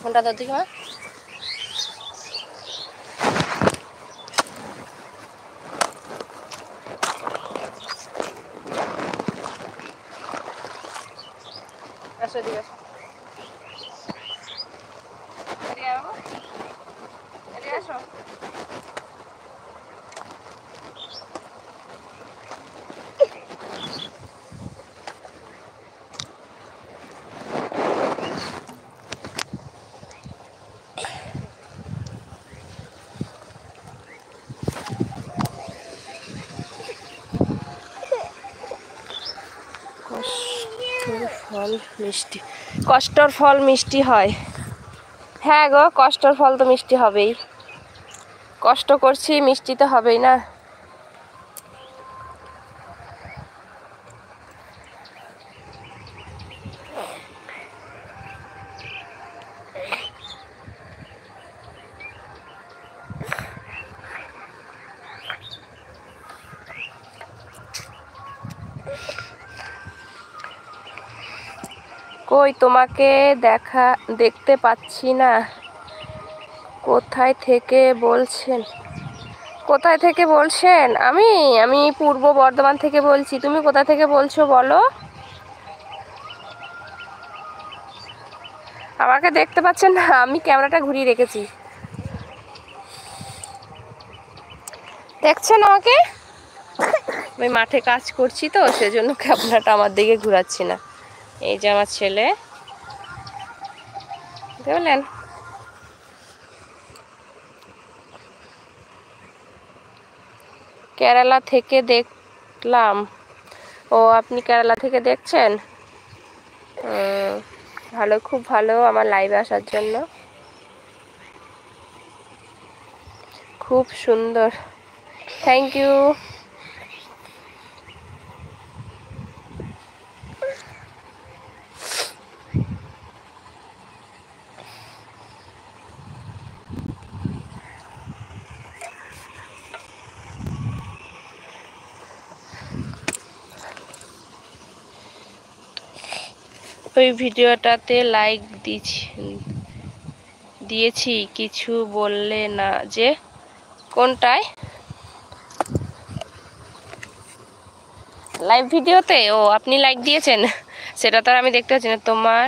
ফোনটা দাও দেখি মা। আসো দিকে আসো। এদিকে আসো। ফল মিষ্টি, কষ্টর ফল মিষ্টি হয়। হ্যাঁ গো, কষ্টর ফল তো মিষ্টি হবেই। কষ্ট করছি, মিষ্টি তো হবেই না। কই তোমাকে দেখতে পাচ্ছি না। কোথায় থেকে বলছেন? কোথায় থেকে বলছেন? আমি পূর্ব বর্ধমান থেকে বলছি। তুমি কোথা থেকে বলছো বলো? আমাকে দেখতে পাচ্ছেন না? আমি ক্যামেরাটা ঘুরিয়ে রেখেছি। দেখছেন আমাকে? আমি মাঠে কাজ করছি তো, সেজন্য ক্যামেরাটা আমার দিকে ঘুরাচ্ছি না। এই যে আমার ছেলে, দেখলেন? কেরালা থেকে দেখলাম। ও, আপনি কেরালা থেকে দেখছেন? ভালো, খুব ভালো আমার লাইভে আসার জন্য। খুব সুন্দর, থ্যাংক ইউ। ওই ভিডিওটাতে লাইক দিয়েছি, কিছু বললে না যে? কোনটায়? লাইভ ভিডিওতে? ও, আপনি লাইক দিয়েছেন, সেটা তো আর আমি দেখতে পাচ্ছি না। তোমার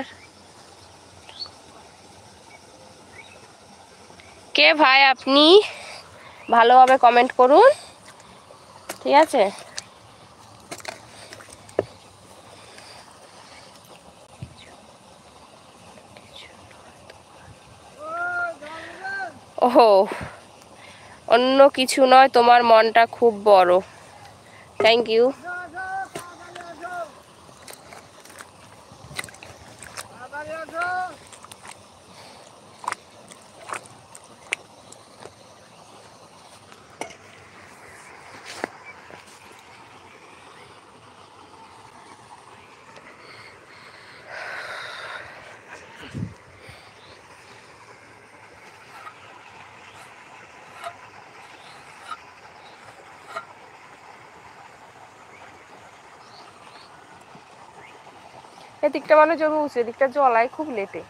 কে ভাই আপনি? ভালোভাবে কমেন্ট করুন, ঠিক আছে? ওহো, অন্য কিছু নয়, তোমার মনটা খুব বড়। Thank you. এদিকটা মানে জমি উঁচু, এদিকটা জলায় খুব লেটে।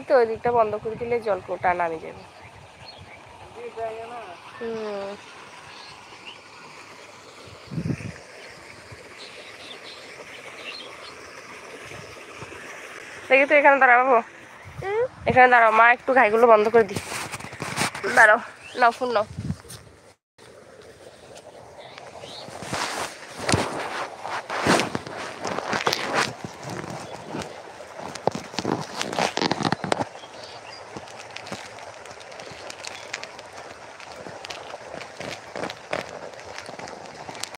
তো ওই দিকটা বন্ধ করে দিলে জল কোটা নামে যাবে। দেখি তো, এখানে দাঁড়াবো, এখানে দাঁড়াও মা, একটু ঘাইগুলো বন্ধ করে দিই। দাঁড়াও, নাও ফোন নাও।